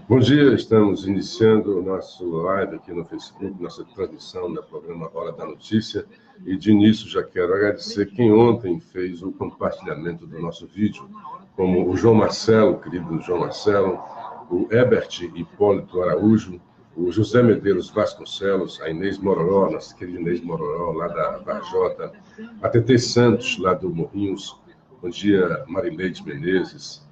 Bom dia, estamos iniciando o nosso live aqui no Facebook, nossa transmissão do programa Hora da Notícia. E de início já quero agradecer quem ontem fez o compartilhamento do nosso vídeo, como o João Marcelo, querido João Marcelo, o Herbert Hipólito Araújo, o José Medeiros Vasconcelos, a Inês Mororó, nossa querida Inês Mororó, lá da Varjota, a TT Santos, lá do Morrinhos, bom dia, Marileide Menezes,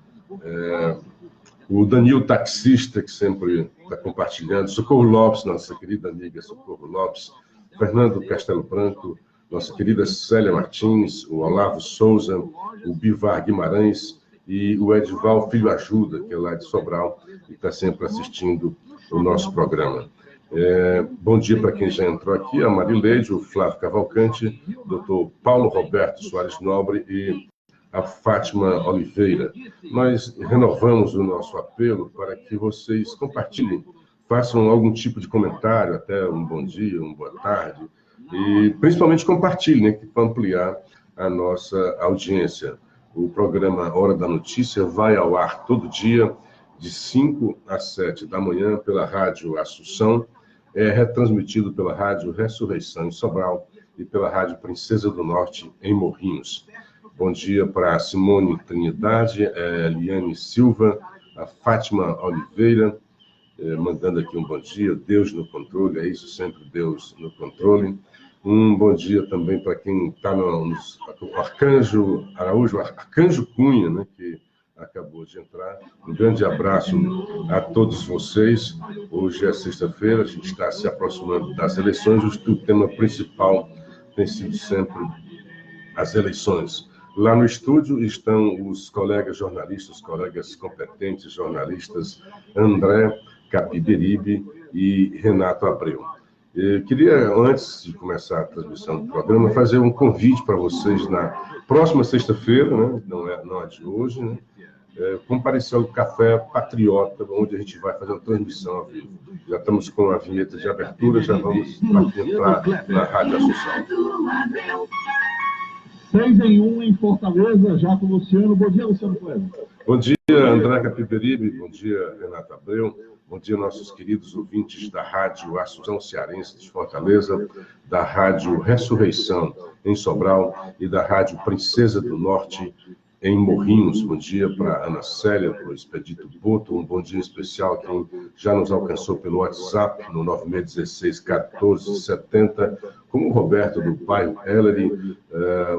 o Danilo Taxista, que sempre está compartilhando, Socorro Lopes, nossa querida amiga Socorro Lopes, Fernando Castelo Branco, nossa querida Célia Martins, o Olavo Souza, o Bivar Guimarães e o Edival Filho Ajuda, que é lá de Sobral, e está sempre assistindo o nosso programa. Bom dia para quem já entrou aqui, a Marileide, o Flávio Cavalcante, o doutor Paulo Roberto Soares Nobre e a Fátima Oliveira. Nós renovamos o nosso apelo para que vocês compartilhem, façam algum tipo de comentário, até um bom dia, uma boa tarde, e principalmente compartilhem, né, para ampliar a nossa audiência. O programa Hora da Notícia vai ao ar todo dia, de 5 às 7 da manhã, pela Rádio Assunção, é retransmitido pela Rádio Ressurreição em Sobral e pela Rádio Princesa do Norte em Morrinhos. Bom dia para a Simone Trinidade, Eliane Silva, a Fátima Oliveira, mandando aqui um bom dia, Deus no controle, é isso, sempre Deus no controle. Um bom dia também para quem está no Arcanjo Araújo, Arcanjo Cunha, né, que acabou de entrar. Um grande abraço a todos vocês. Hoje é sexta-feira, a gente está se aproximando das eleições, o tema principal tem sido sempre as eleições. Lá no estúdio estão os colegas jornalistas, os colegas competentes jornalistas, André Capiberibe e Renato Abreu. Eu queria, antes de começar a transmissão do programa, fazer um convite para vocês na próxima sexta-feira, né? Não é de hoje, né? Comparecer ao Café Patriota, onde a gente vai fazer uma transmissão ao vivo. Já estamos com a vinheta de abertura, já vamos entrar na Rádio Assunção. 6-1 em Fortaleza, já com o Luciano. Bom dia, Luciano Coelho. Bom dia, André Capiberibe. Bom dia, Renato Abreu. Bom dia, nossos queridos ouvintes da Rádio Assunção Cearense de Fortaleza, da Rádio Ressurreição em Sobral e da Rádio Princesa do Norte em Morrinhos. Bom dia para Ana Célia, para o Expedito Boto. Um bom dia especial a quem já nos alcançou pelo WhatsApp no 9616-1470, como o Roberto do bairro Ellery,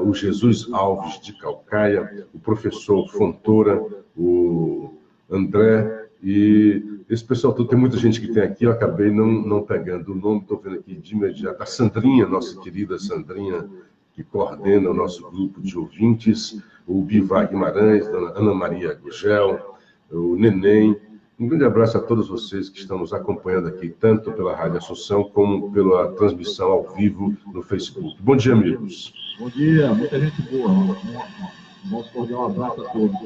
o Jesus Alves de Calcaia, o professor Fontoura, o André e esse pessoal todo. Tem muita gente que tem aqui, eu acabei não pegando o nome, estou vendo aqui de imediato. A Sandrinha, nossa querida Sandrinha, que coordena o nosso grupo de ouvintes, o Bivar Guimarães, dona Ana Maria Gugel, o Neném. Um grande abraço a todos vocês que estão nos acompanhando aqui, tanto pela Rádio Assunção, como pela transmissão ao vivo no Facebook. Bom dia, amigos. Bom dia, muita gente boa. Nosso cordial abraço a todos.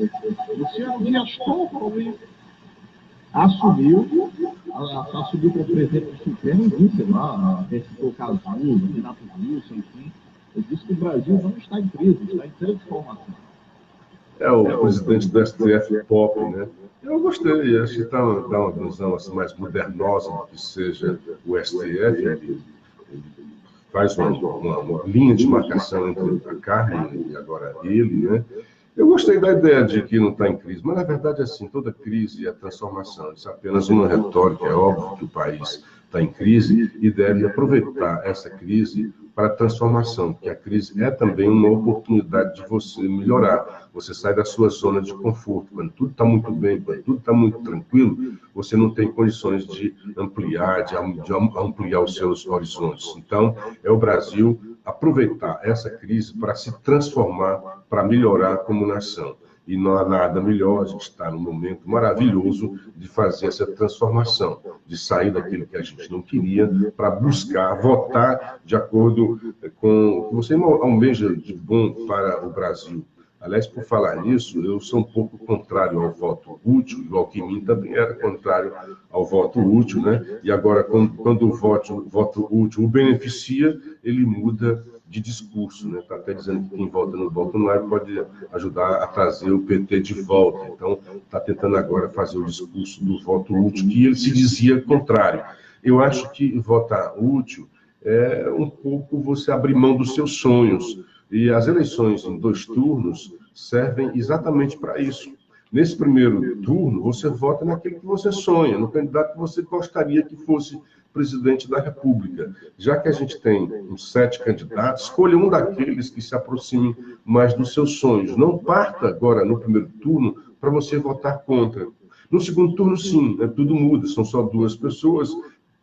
Luciano Dias Toffoli assumiu para presidente do Supremo, sei lá, recitou Cazuza, Renato Russo, enfim. Ele disse que o Brasil não está em crise, está em transformação. O presidente do STF Pop, né? Eu gostei, acho que dá uma visão assim, mais modernosa do que seja o STF. Ele faz uma linha de marcação entre a Carmen e agora ele, né? Eu gostei da ideia de que não está em crise, mas na verdade assim, toda crise é transformação. Isso é apenas uma retórica. É óbvio que o país está em crise e deve aproveitar essa crise para a transformação, porque a crise é também uma oportunidade de você melhorar. Você sai da sua zona de conforto. Quando tudo está muito bem, quando tudo está muito tranquilo, você não tem condições de ampliar, de ampliar os seus horizontes. Então, é o Brasil aproveitar essa crise para se transformar, para melhorar como nação. E não há nada melhor, a gente está num momento maravilhoso de fazer essa transformação, de sair daquilo que a gente não queria, para buscar votar de acordo com o que você almeja de bom para o Brasil. Aliás, por falar nisso, eu sou um pouco contrário ao voto útil, e o Alckmin também era contrário ao voto útil, né? E agora, quando o voto útil o beneficia, ele muda de discurso, né? Está até dizendo que quem vota no Bolsonaro pode ajudar a trazer o PT de volta. Então, está tentando agora fazer o discurso do voto útil, que ele se dizia contrário. Eu acho que votar útil é um pouco você abrir mão dos seus sonhos. E as eleições em 2 turnos servem exatamente para isso. Nesse primeiro turno, você vota naquele que você sonha, no candidato que você gostaria que fosse presidente da República. Já que a gente tem uns 7 candidatos, escolha um daqueles que se aproximem mais dos seus sonhos. Não parta agora, no primeiro turno, para você votar contra. No segundo turno, sim, né, tudo muda, são só 2 pessoas,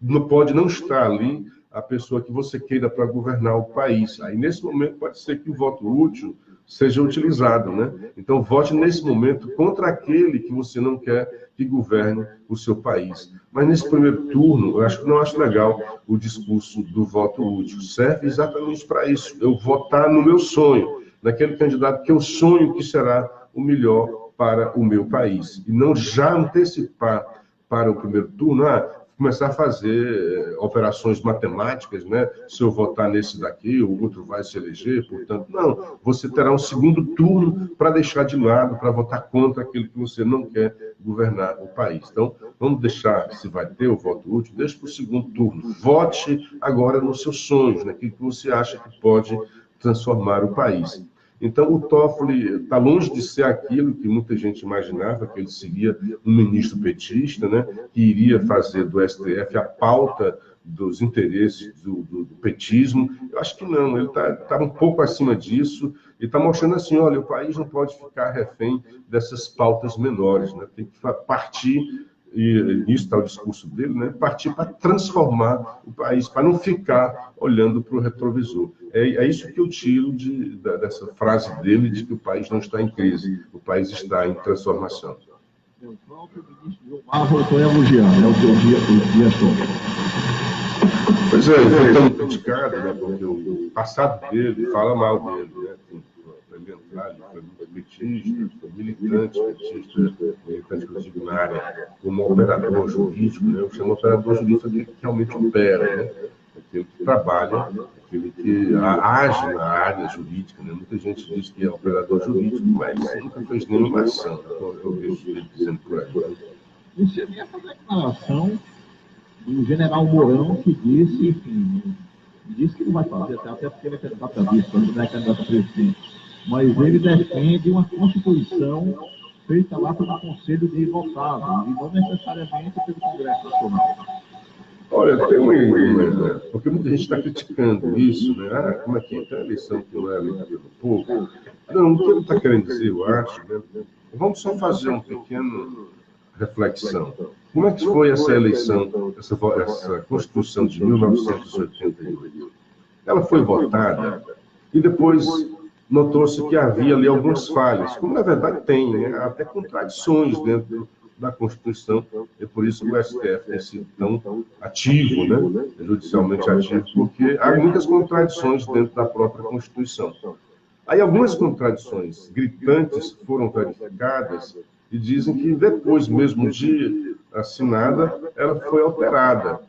não pode não estar ali a pessoa que você queira para governar o país. Aí, nesse momento, pode ser que o voto útil seja utilizado, né? Então, vote nesse momento contra aquele que você não quer que governe o seu país. Mas, nesse primeiro turno, eu não acho legal o discurso do voto útil. Serve exatamente para isso. Eu votar no meu sonho, naquele candidato que eu sonho que será o melhor para o meu país. E não já antecipar para o primeiro turno, começar a fazer operações matemáticas, né? Se eu votar nesse daqui, o outro vai se eleger, portanto, não. Você terá um segundo turno para deixar de lado, para votar contra aquele que você não quer governar o país. Então, vamos deixar, se vai ter o voto útil, deixe para o segundo turno. Vote agora nos seus sonhos, naquilo que você acha que pode transformar o país. Então, o Toffoli está longe de ser aquilo que muita gente imaginava, que ele seria um ministro petista, né, que iria fazer do STF a pauta dos interesses do petismo. Eu acho que não, ele está um pouco acima disso e está mostrando assim, olha, o país não pode ficar refém dessas pautas menores, né, tem que partir, e isso está o discurso dele, né, partir para transformar o país, para não ficar olhando para o retrovisor. É isso que eu tiro dessa frase dele, de que o país não está em crise, o país está em transformação. O próprio ministro Gilmar voltou a elogiar, é o seu dia todo. Pois é, ele foi tão criticado, né, porque o passado dele fala mal dele, né? Ele foi muito petista, foi militante petista, inclusive na área como operador jurídico, né? Eu chamo operador jurídico aquele que realmente opera, né? Aquele que trabalha, aquele que age na área jurídica, né? Muita gente diz que é operador jurídico, mas nunca fez nenhuma ação, né? Eu vejo ele dizendo por aí. Você vê essa declaração do general Mourão, que disse, enfim, disse que não vai fazer, até porque ele é candidato a vice, não é candidato a presidente, mas ele defende uma Constituição feita lá pelo Conselho de Votados, e não necessariamente pelo Congresso Nacional. Olha, tem uma, porque muita gente está criticando isso, né? Como é que é? Tem a eleição que não é eleita pelo povo. Não, o que ele está querendo dizer, eu acho, né? Vamos só fazer uma pequena reflexão. Como é que foi essa eleição, essa Constituição de 1988? Ela foi votada e depois notou-se que havia ali algumas falhas, como na verdade tem, né? Até contradições dentro da Constituição, é por isso que o STF tem sido tão ativo, né? Judicialmente ativo, porque há muitas contradições dentro da própria Constituição. Aí algumas contradições gritantes foram verificadas e dizem que depois mesmo de assinada, ela foi alterada.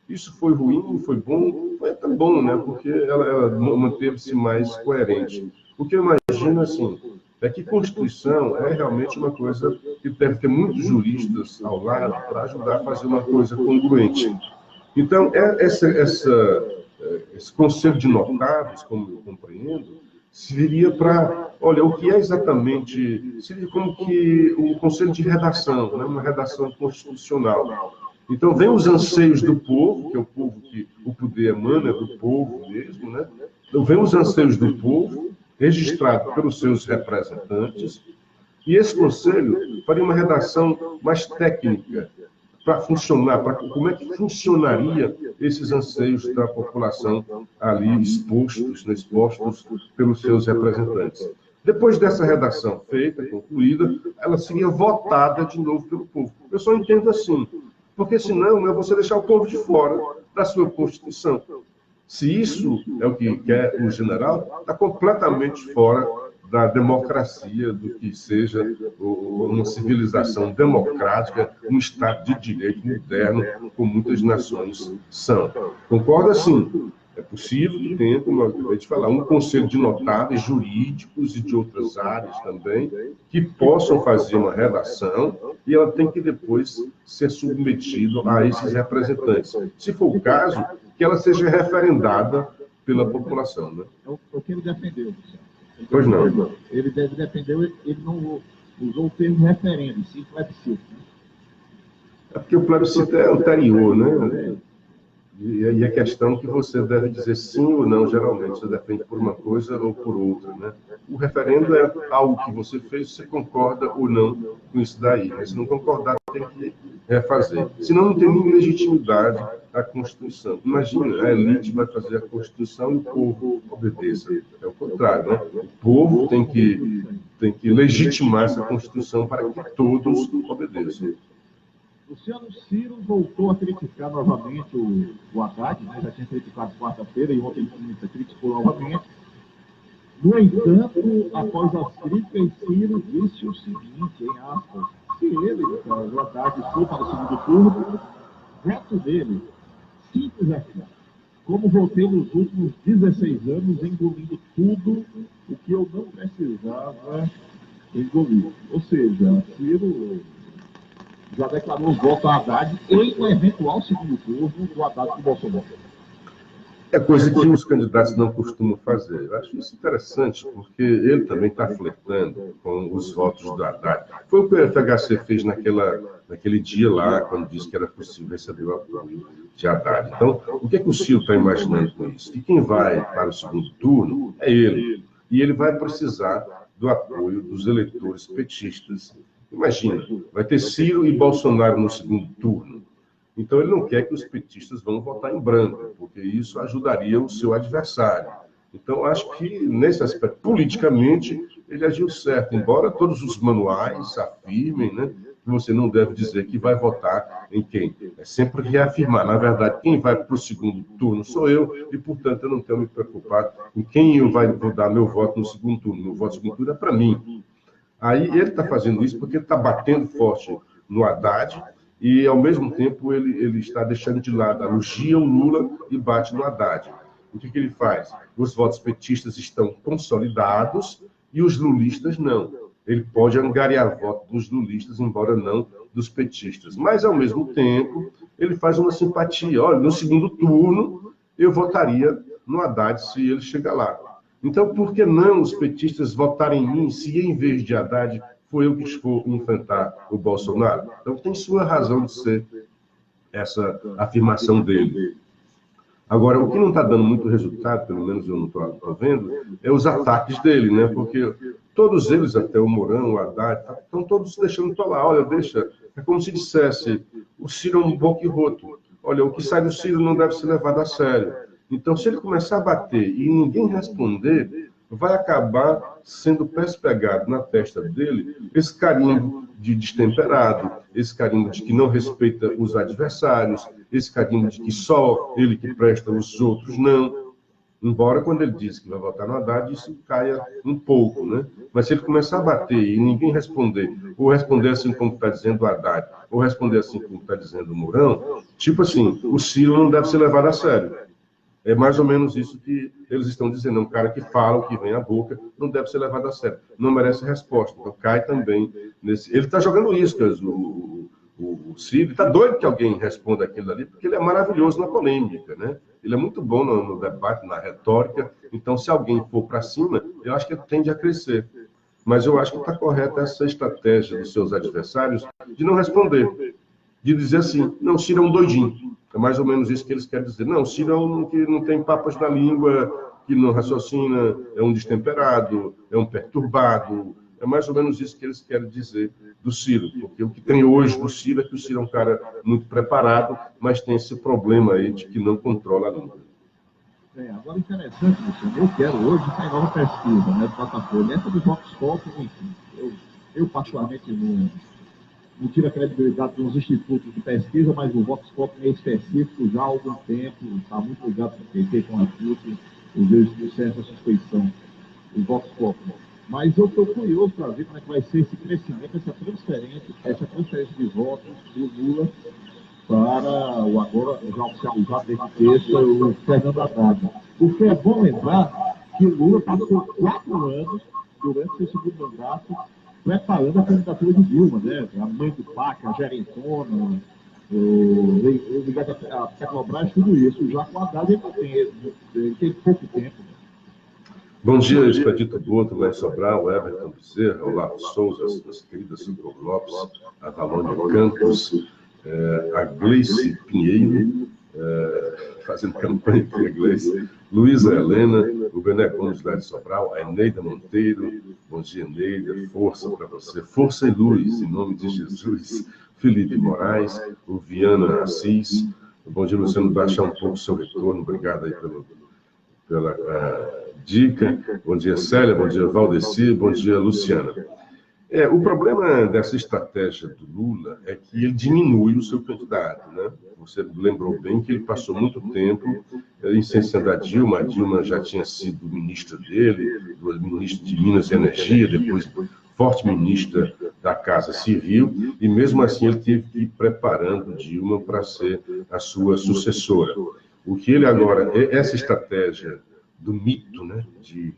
Isso foi ruim, foi bom? Foi até bom, né? Porque ela manteve-se mais coerente. O que eu imagino, assim, é que Constituição é realmente uma coisa que deve ter muitos juristas ao lado para ajudar a fazer uma coisa congruente. Então, esse conselho de notáveis, como eu compreendo, seria para, olha, o que é exatamente, seria como que o conselho de redação, né, uma redação constitucional. Então, vem os anseios do povo, que é o povo que o poder emana do povo mesmo, né? Então, vem os anseios do povo, registrado pelos seus representantes, e esse conselho faria uma redação mais técnica para funcionar, para como é que funcionaria esses anseios da população ali expostos pelos seus representantes. Depois dessa redação feita, concluída, ela seria votada de novo pelo povo. Eu só entendo assim, porque senão é você deixar o povo de fora da sua Constituição. Se isso é o que quer o general, está completamente fora da democracia, do que seja uma civilização democrática, um Estado de direito moderno, como muitas nações são. Concordo, assim, É possível que tenha, como eu acabei de falar, um conselho de notáveis jurídicos e de outras áreas também, que possam fazer uma redação e ela tem que depois ser submetida a esses representantes. Se for o caso, que ela seja referendada pela população. Né? É o que ele defendeu, Luciano. Pois não. Ele defendeu, ele não usou o termo referendo, sim plebiscito. Né? É porque o plebiscito é anterior, né? E a questão que você deve dizer sim ou não, geralmente, você defende por uma coisa ou por outra, né? O referendo é algo que você fez, você concorda ou não com isso daí. Mas se não concordar, tem que refazer. Senão não tem nem legitimidade a Constituição. Imagina, a elite vai fazer a Constituição e o povo obedeça. É o contrário, né? O povo tem que legitimar essa Constituição para que todos obedeçam. Luciano, Ciro voltou a criticar novamente o Haddad, né? Já tinha criticado quarta-feira e ontem criticou novamente. No entanto, após as críticas, Ciro disse o seguinte, em aspas, se ele, o Haddad, for para o segundo turno, veto dele, simples assim, como voltei nos últimos 16 anos engolindo tudo o que eu não precisava engolir. Ou seja, Ciro já declarou voto a Haddad em um eventual segundo turno do Haddad com o Bolsonaro. É coisa que os candidatos não costumam fazer. Eu acho isso interessante, porque ele também está flertando com os votos do Haddad. Foi o que o FHC fez naquele dia lá, quando disse que era possível receber o apoio de Haddad. Então, o que o Ciro está imaginando com isso? Que quem vai para o segundo turno é ele. E ele vai precisar do apoio dos eleitores petistas. Imagina, vai ter Ciro e Bolsonaro no segundo turno. Então, ele não quer que os petistas vão votar em branco, porque isso ajudaria o seu adversário. Então, acho que, nesse aspecto, politicamente, ele agiu certo, embora todos os manuais afirmem, né, que você não deve dizer que vai votar em quem. É sempre reafirmar. Na verdade, quem vai para o segundo turno sou eu, e, portanto, eu não tenho me preocupado em quem eu vou dar meu voto no segundo turno. Meu voto no segundo turno é para mim. Aí ele está fazendo isso porque ele está batendo forte no Haddad e, ao mesmo tempo, ele está deixando de lado, elogia o Lula e bate no Haddad. O que ele faz? Os votos petistas estão consolidados e os lulistas não. Ele pode angariar votos dos lulistas, embora não dos petistas. Mas, ao mesmo tempo, ele faz uma simpatia. Olha, no segundo turno, eu votaria no Haddad se ele chegar lá. Então, por que não os petistas votarem em mim se, em vez de Haddad, for eu que for enfrentar o Bolsonaro? Então, tem sua razão de ser essa afirmação dele. Agora, o que não está dando muito resultado, pelo menos eu não estou vendo, é os ataques dele, né? Porque todos eles, até o Mourão, o Haddad, estão todos deixando falar. Olha, deixa, é como se dissesse, o Ciro é um boquiroto. Olha, o que sai do Ciro não deve ser levado a sério. Então, se ele começar a bater e ninguém responder, vai acabar sendo pespegado na testa dele esse carimbo de destemperado, esse carimbo de que não respeita os adversários, esse carimbo de que só ele que presta, os outros não. Embora, quando ele diz que vai votar no Haddad, isso caia um pouco, né? Mas se ele começar a bater e ninguém responder, ou responder assim como está dizendo o Haddad, ou responder assim como está dizendo o Mourão, tipo assim, o Ciro não deve ser levado a sério. É mais ou menos isso que eles estão dizendo. Um cara que fala o que vem à boca não deve ser levado a sério. Não merece resposta. Então cai também nesse... Ele está jogando iscas, o Ciro. Está doido que alguém responda aquilo ali, porque ele é maravilhoso na polêmica, né? Ele é muito bom no debate, na retórica. Então, se alguém for para cima, eu acho que ele tende a crescer. Mas eu acho que está correta essa estratégia dos seus adversários de não responder. De dizer assim, não, Ciro é um doidinho. É mais ou menos isso que eles querem dizer. Não, Ciro é um que não tem papas na língua, que não raciocina, é um destemperado, é um perturbado. É mais ou menos isso que eles querem dizer do Ciro. Porque o que tem hoje do Ciro é que o Ciro é um cara muito preparado, mas tem esse problema aí de que não controla a língua. Agora, interessante, Luciano, eu quero hoje sair nova pesquisa, né, do Botafogo, essa do Vox Populi, enfim. Eu particularmente não tira a credibilidade dos institutos de pesquisa, mas o Vox Populi é específico já há algum tempo, está muito ligado com o PT, com a PUC, eu vejo certa suspeição do Vox Populi. Mas eu estou curioso para ver como é que vai ser esse crescimento, essa transferência de votos do Lula para o agora já oficializado desde terça, o Fernando Haddad. Porque é bom lembrar que o Lula passou 4 anos, durante seu segundo mandato, preparando a candidatura de Dilma, né? A mãe do PAC, a gerentona, ligado a Petrobras, tudo isso. Já com a Haddad ele tem pouco tempo. Bom dia, Expedito Boto, lá em Sobral, Everton Bezerra, Olavo Souza, as queridas Socorro Lopes, a Valônia Campos, a Gleice Pinheiro, fazendo campanha aqui, a Gleice, Luísa Helena, o Bené Gomes, lá de Sobral, a Eneida Monteiro, bom dia, Eneida, força para você, força e luz, em nome de Jesus, Felipe Moraes, o Viana Assis, bom dia, Luciano, baixar um pouco o seu retorno, obrigado aí pela dica. Bom dia, Célia. Bom dia, Valdeci. Bom dia, Luciana. O problema dessa estratégia do Lula é que ele diminui o seu candidato, né? Você lembrou bem que ele passou muito tempo incensando a Dilma. A Dilma já tinha sido ministra dele, ministra de Minas e Energia, depois forte ministra da Casa Civil, e mesmo assim ele teve que ir preparando Dilma para ser a sua sucessora. O que ele agora, essa estratégia do mito, né, de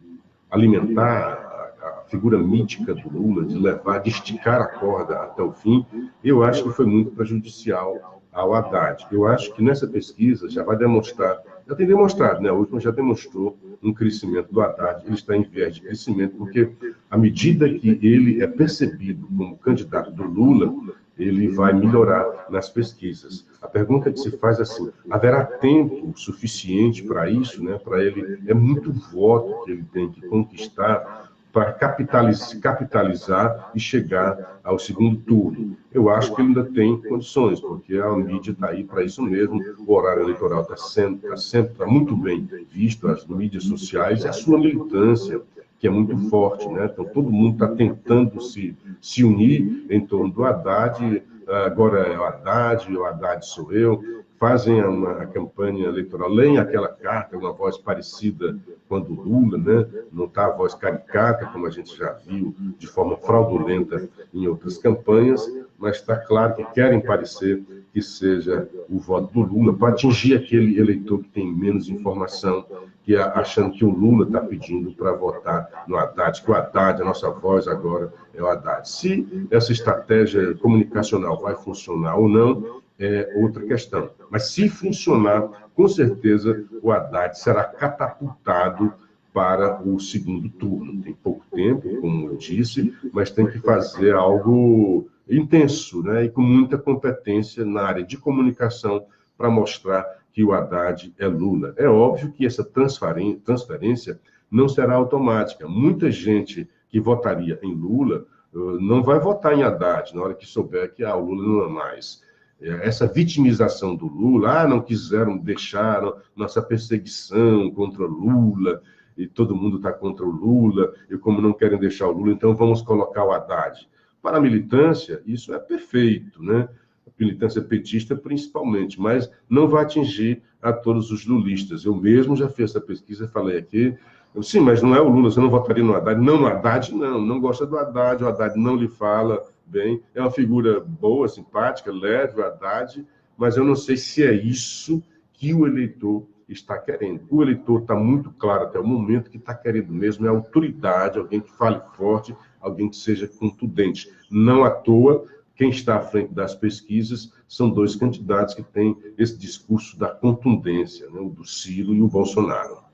alimentar a figura mítica do Lula, de esticar a corda até o fim, eu acho que foi muito prejudicial ao Haddad. Eu acho que nessa pesquisa já vai demonstrar, já tem demonstrado, né, a última já demonstrou um crescimento do Haddad, ele está em viés de crescimento, porque à medida que ele é percebido como candidato do Lula, ele vai melhorar nas pesquisas. A pergunta que se faz é assim, haverá tempo suficiente para isso, né? Para ele, é muito voto que ele tem que conquistar para capitalizar e chegar ao segundo turno. Eu acho que ele ainda tem condições, porque a mídia está aí para isso mesmo, o horário eleitoral está muito bem visto, as mídias sociais e a sua militância, que é muito forte, né? Então, todo mundo está tentando se unir em torno do Haddad, agora é o Haddad sou eu, fazem a campanha eleitoral, leem aquela carta, uma voz parecida com a do Lula, né? Não está a voz caricata, como a gente já viu, de forma fraudulenta em outras campanhas, mas está claro que querem parecer que seja o voto do Lula, para atingir aquele eleitor que tem menos informação, que achando que o Lula está pedindo para votar no Haddad, que o Haddad, a nossa voz agora é o Haddad. Se essa estratégia comunicacional vai funcionar ou não, é outra questão. Mas se funcionar, com certeza o Haddad será catapultado para o segundo turno. Tem pouco tempo, como eu disse, mas tem que fazer algo intenso, né? E com muita competência na área de comunicação para mostrar que o Haddad é Lula. É óbvio que essa transferência não será automática. Muita gente que votaria em Lula não vai votar em Haddad na hora que souber que o Lula não é mais. Essa vitimização do Lula, não quiseram deixar nossa perseguição contra Lula, e todo mundo está contra o Lula, e como não querem deixar o Lula, então vamos colocar o Haddad. Para a militância, isso é perfeito, né? A militância petista principalmente, mas não vai atingir a todos os lulistas. Eu mesmo já fiz essa pesquisa e falei aqui, sim, mas não é o Lula, você não votaria no Haddad? Não, no Haddad não gosta do Haddad, o Haddad não lhe fala bem, é uma figura boa, simpática, leve, o Haddad, mas eu não sei se é isso que o eleitor está querendo. O eleitor está muito claro até o momento que está querendo mesmo é autoridade, alguém que fale forte, alguém que seja contundente. Não à toa, quem está à frente das pesquisas são dois candidatos que têm esse discurso da contundência, né? O do Ciro e o Bolsonaro.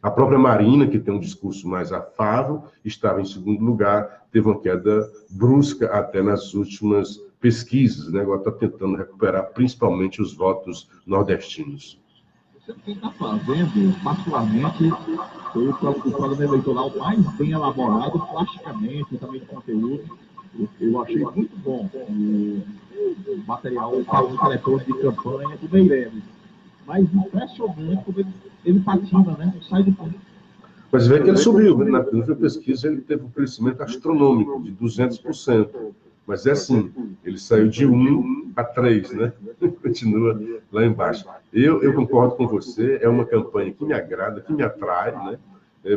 A própria Marina, que tem um discurso mais afável, estava em segundo lugar, teve uma queda brusca até nas últimas pesquisas, né? Agora está tentando recuperar principalmente os votos nordestinos. Quem está fazendo, particularmente, foi o programa eleitoral mais bem elaborado, plasticamente, também de conteúdo. Eu achei muito bom o material, o telefone de campanha do Meirelles. Mas impressionante como ele patina, né? Não sai do ponto. Mas vê que ele subiu, né? Na primeira pesquisa ele teve um crescimento astronômico, de 200%. Mas é assim, ele saiu de 1 a 3, né? Continua lá embaixo. Eu concordo com você, é uma campanha que me agrada, que me atrai, né?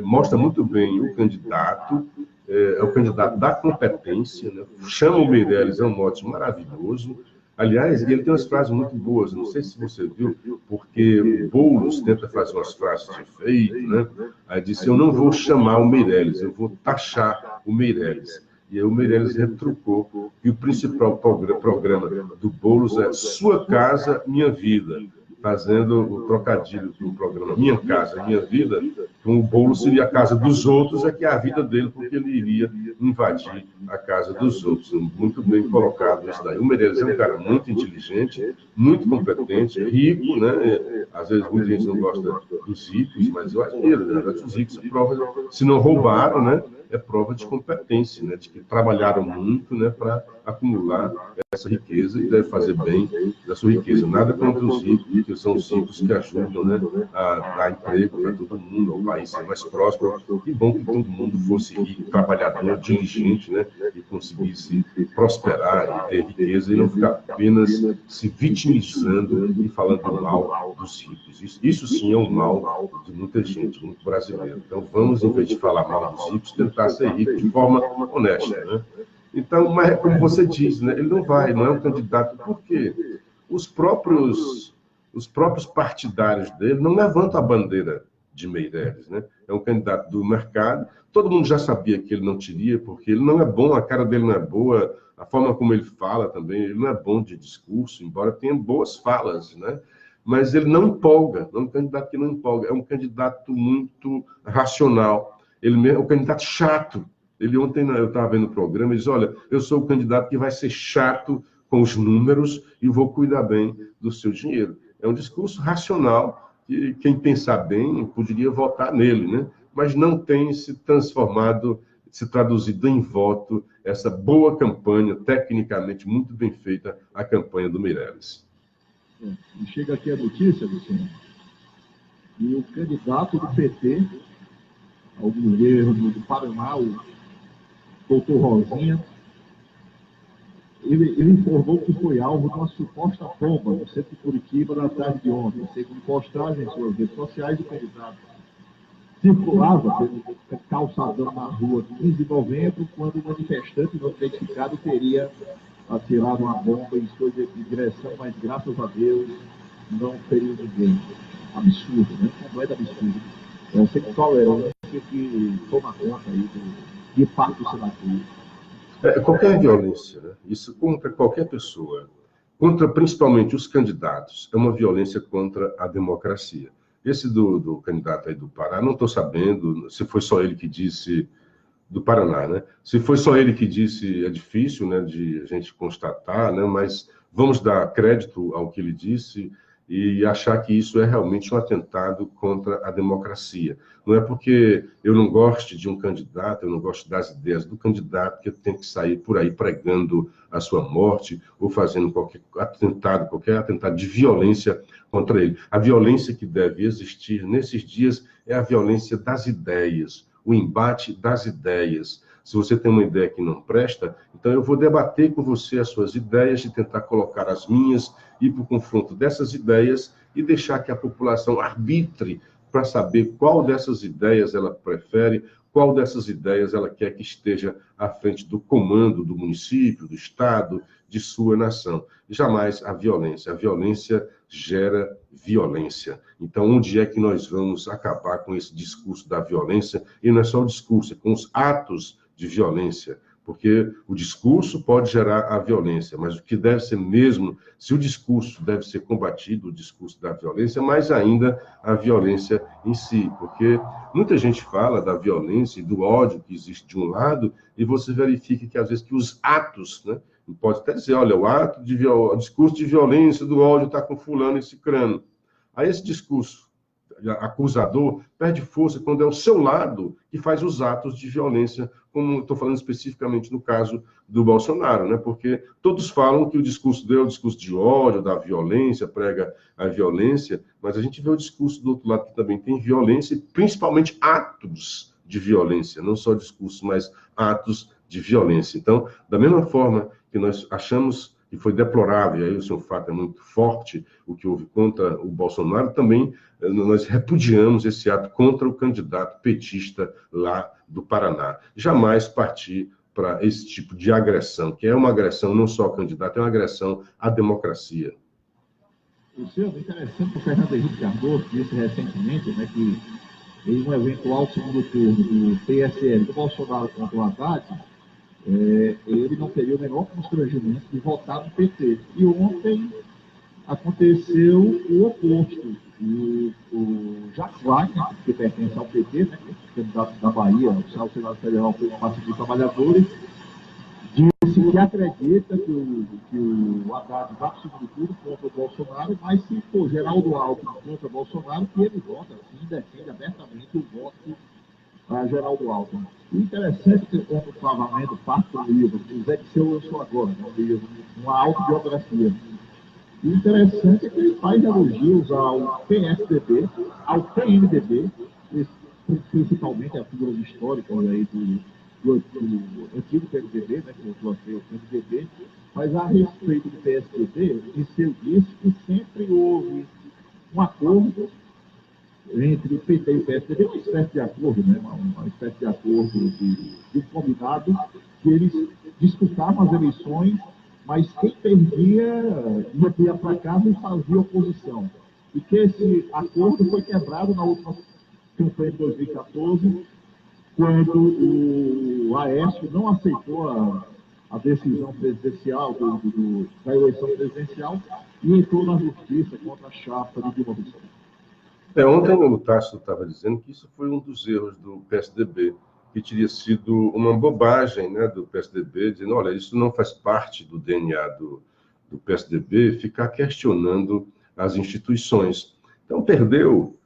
Mostra muito bem o candidato, é o candidato da competência, né? Chama o Meirelles, é um mote maravilhoso. Aliás, ele tem umas frases muito boas, não sei se você viu, porque o Boulos tenta fazer umas frases de efeito, né? Aí disse, eu não vou chamar o Meirelles, eu vou taxar o Meirelles. E aí o Meirelles retrucou, e o principal programa do Boulos é Sua Casa, Minha Vida, fazendo o trocadilho do programa Minha Casa, Minha Vida, com o Boulos seria a casa dos outros, é que é a vida dele, porque ele iria invadir a casa dos outros. Muito bem colocado isso daí. O Meirelles é um cara muito inteligente, muito competente, rico, né? Às vezes muita gente não gosta dos ricos, mas eu admiro, né? Os ricos é prova, se não roubaram, né? É prova de competência, né? De que trabalharam muito, né? Para acumular essa riqueza e deve fazer bem da sua riqueza. Nada contra os ricos, porque são os ricos que ajudam, né? A dar emprego para todo mundo, ao país ser mais próspero. Que bom que todo mundo fosse rico, trabalhador, diligente, né? E conseguisse prosperar e ter riqueza e não ficar apenas se vitimizando e falando mal dos ricos. Isso sim é um mal de muita gente, muito brasileiro. Então vamos, em vez de falar mal dos ricos, tentar ser rico de forma honesta, né? Então, mas como você diz, né, ele não é um candidato, por quê? Os próprios partidários dele não levantam a bandeira de Meirelles, né? É um candidato do mercado, todo mundo já sabia que ele não teria, porque ele não é bom, a cara dele não é boa, a forma como ele fala também, ele não é bom de discurso, embora tenha boas falas, né? Mas ele não empolga, não é um candidato que não empolga, é um candidato muito racional, ele é um candidato chato. Ele ontem, eu estava vendo o programa, ele disse, olha, eu sou o candidato que vai ser chato com os números e vou cuidar bem do seu dinheiro. É um discurso racional, que quem pensar bem poderia votar nele, né? Mas não tem se traduzido em voto essa boa campanha, tecnicamente muito bem feita, a campanha do Meirelles. E chega aqui a notícia, Luciano, e o candidato do PT ao governo do Paraná, o doutor Rosinha, ele informou que foi alvo de uma suposta bomba no centro de Curitiba na tarde de ontem. Segundo postagem em suas redes sociais, o candidato circulava pelo calçadão na rua 15 de novembro, quando o manifestante não identificado teria atirado uma bomba em sua direção, mas graças a Deus não feriu ninguém. Absurdo, né? Completo absurdo. É a sexualidade que toma conta aí de parte do senador. Qualquer violência, né? Isso contra qualquer pessoa, contra principalmente os candidatos, é uma violência contra a democracia. Esse do candidato aí do Pará, não estou sabendo se foi só ele que disse, do Paraná, né? Se foi só ele que disse, é difícil, né, de a gente constatar, né? Mas vamos dar crédito ao que ele disse e achar que isso é realmente um atentado contra a democracia. Não é porque eu não goste de um candidato, eu não gosto das ideias do candidato, que eu tenho que sair por aí pregando a sua morte ou fazendo qualquer atentado de violência contra ele. A violência que deve existir nesses dias é a violência das ideias, o embate das ideias. Se você tem uma ideia que não presta, então eu vou debater com você as suas ideias e tentar colocar as minhas, ir para o confronto dessas ideias e deixar que a população arbitre para saber qual dessas ideias ela prefere, qual dessas ideias ela quer que esteja à frente do comando do município, do estado, de sua nação. Jamais a violência. A violência gera violência. Então, onde é que nós vamos acabar com esse discurso da violência? E não é só o discurso, é com os atos de violência, porque o discurso pode gerar a violência, mas o que deve ser mesmo, se o discurso deve ser combatido, o discurso da violência, mais ainda a violência em si, porque muita gente fala da violência e do ódio que existe de um lado, e você verifica que às vezes que os atos, né, pode até dizer, olha, o discurso de violência, do ódio está com fulano e cicrano. Aí esse discurso acusador perde força quando é o seu lado que faz os atos de violência, como estou falando especificamente no caso do Bolsonaro, né? Porque todos falam que o discurso dele é o discurso de ódio, da violência, prega a violência, mas a gente vê o discurso do outro lado que também tem violência, e principalmente atos de violência, não só discurso, mas atos de violência. Então, da mesma forma que nós achamos que foi deplorável, e aí o seu fato é muito forte, o que houve contra o Bolsonaro, também nós repudiamos esse ato contra o candidato petista lá do Paraná. Jamais partir para esse tipo de agressão, que é uma agressão não só ao candidato, é uma agressão à democracia. Luciano, interessante que o Fernando Henrique Cardoso disse recentemente, né, que em um eventual segundo turno do PSL do Bolsonaro contra o Haddad, ele não teria o menor constrangimento de votar no PT. E ontem aconteceu o oposto. O Jacques Wagner, que pertence ao PT, né, que é candidato da Bahia, ao Senado Federal pelo Partido dos Trabalhadores, disse que acredita que o Haddad vai para o segundo turno contra o Bolsonaro, mas se for Geraldo Alckmin contra o Bolsonaro, que ele vota, assim, defende abertamente o voto a Geraldo Alckmin. O interessante é que quando estava lendo parte do livro, o Zé Disseu eu sou agora, né, um livro, uma autobiografia. O interessante é que ele faz elogios ao PSDB, ao PMDB, principalmente a figura histórica aí do antigo PMDB, né, que eu coloquei o PMDB, mas a respeito do PSDB, Disseu disse que sempre houve um acordo entre o PT e o PSDB, uma espécie de acordo, né, uma espécie de acordo de combinado, que eles disputavam as eleições, mas quem perdia ia para casa e fazia oposição. E que esse acordo foi quebrado na última campanha de 2014, quando o Aécio não aceitou a decisão presidencial, da eleição presidencial, e entrou na justiça contra a chapa de Dilma Rousseff. Ontem o Tássio estava dizendo que isso foi um dos erros do PSDB, que teria sido uma bobagem, né, do PSDB, dizendo, olha, isso não faz parte do DNA do PSDB, ficar questionando as instituições. Então, perdeu,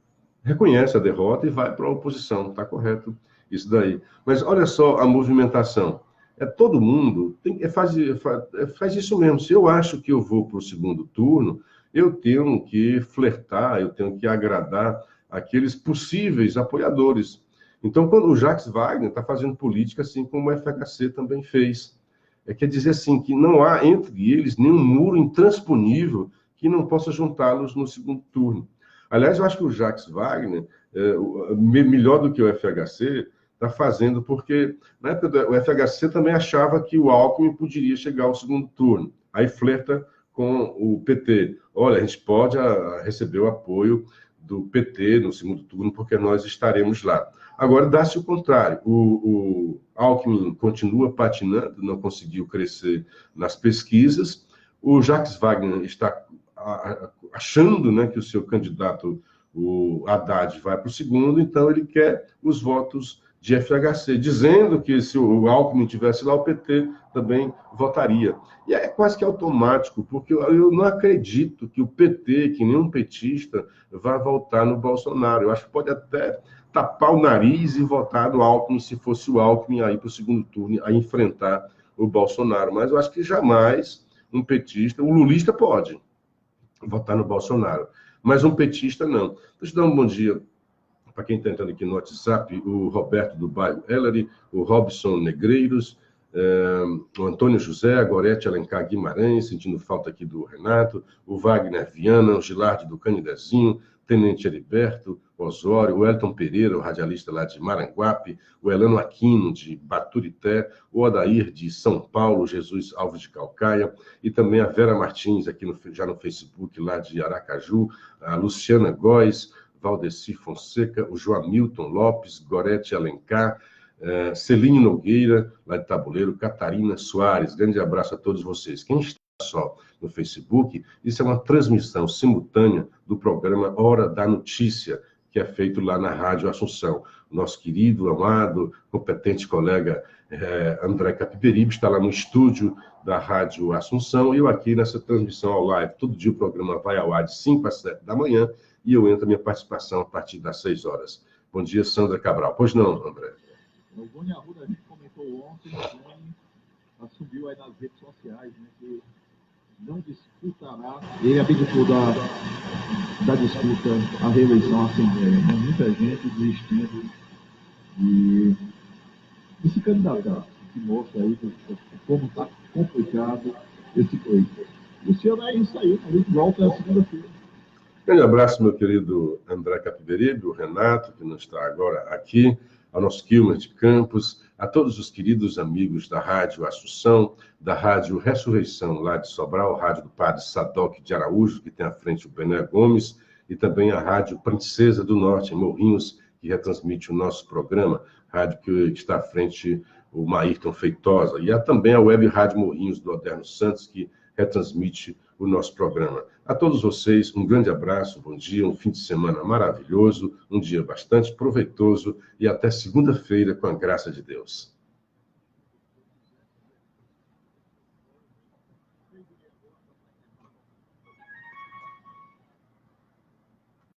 reconhece a derrota e vai para a oposição, está correto isso daí. Mas olha só a movimentação. Todo mundo faz isso mesmo. Se eu acho que eu vou para o segundo turno, eu tenho que flertar, eu tenho que agradar aqueles possíveis apoiadores. Então, quando o Jacques Wagner está fazendo política, assim como o FHC também fez, quer dizer assim, que não há entre eles nenhum muro intransponível que não possa juntá-los no segundo turno. Aliás, eu acho que o Jacques Wagner, melhor do que o FHC, está fazendo, porque na época o FHC também achava que o Alckmin poderia chegar ao segundo turno. Aí flerta com o PT. Olha, a gente pode receber o apoio do PT no segundo turno, porque nós estaremos lá. Agora, dá-se o contrário. O Alckmin continua patinando, não conseguiu crescer nas pesquisas. O Jacques Wagner está achando, né, que o seu candidato, o Haddad, vai para o segundo, então ele quer os votos de FHC, dizendo que se o Alckmin tivesse lá, o PT também votaria. E é quase que automático, porque eu não acredito que o PT, que nenhum petista, vá votar no Bolsonaro. Eu acho que pode até tapar o nariz e votar no Alckmin, se fosse o Alckmin aí para o segundo turno, a enfrentar o Bolsonaro. Mas eu acho que jamais um petista, o lulista pode votar no Bolsonaro, mas um petista não. Deixa eu dar um bom dia para quem está entrando aqui no WhatsApp, o Roberto do bairro Ellery, o Robson Negreiros, o Antônio José, a Gorete Alencar Guimarães, sentindo falta aqui do Renato, o Wagner Viana, o Gilardi do Canidezinho, Tenente Heriberto Osório, o Elton Pereira, o radialista lá de Maranguape, o Elano Aquino, de Baturité, o Odair, de São Paulo, Jesus Alves de Calcaia, e também a Vera Martins, aqui já no Facebook, lá de Aracaju, a Luciana Góes, Valdeci Fonseca, o Joamilton Lopes, Gorete Alencar, Celine Nogueira, lá de Tabuleiro, Catarina Soares. Grande abraço a todos vocês. Quem está só no Facebook, isso é uma transmissão simultânea do programa Hora da Notícia, que é feito lá na Rádio Assunção. Nosso querido, amado, competente colega André Capiberibe está lá no estúdio da Rádio Assunção, e eu aqui nessa transmissão ao live. Todo dia o programa vai ao ar de 5 às 7 da manhã, e eu entro a minha participação a partir das 6 horas. Bom dia, Sandra Cabral. Pois não, André? O Goni Arruda, a gente comentou ontem, assumiu aí nas redes sociais, né, que não disputará, ele abdicou da disputa à reeleição à Assembleia. Né? Muita gente desistindo de se candidatar, que mostra aí como está complicado esse pleito. Luciano, é isso aí, a gente volta à segunda-feira. Grande abraço, meu querido André Capiberibe, o Renato, que não está agora aqui, ao nosso Quilmer de Campos, a todos os queridos amigos da Rádio Assunção, da Rádio Ressurreição, lá de Sobral, Rádio do Padre Sadoc de Araújo, que tem à frente o Bené Gomes, e também a Rádio Princesa do Norte, em Morrinhos, que retransmite o nosso programa, rádio que está à frente o Maírton Feitosa, e há também a Web Rádio Morrinhos do Aderno Santos, que retransmite o nosso programa. A todos vocês, um grande abraço, bom dia, um fim de semana maravilhoso, um dia bastante proveitoso e até segunda-feira, com a graça de Deus.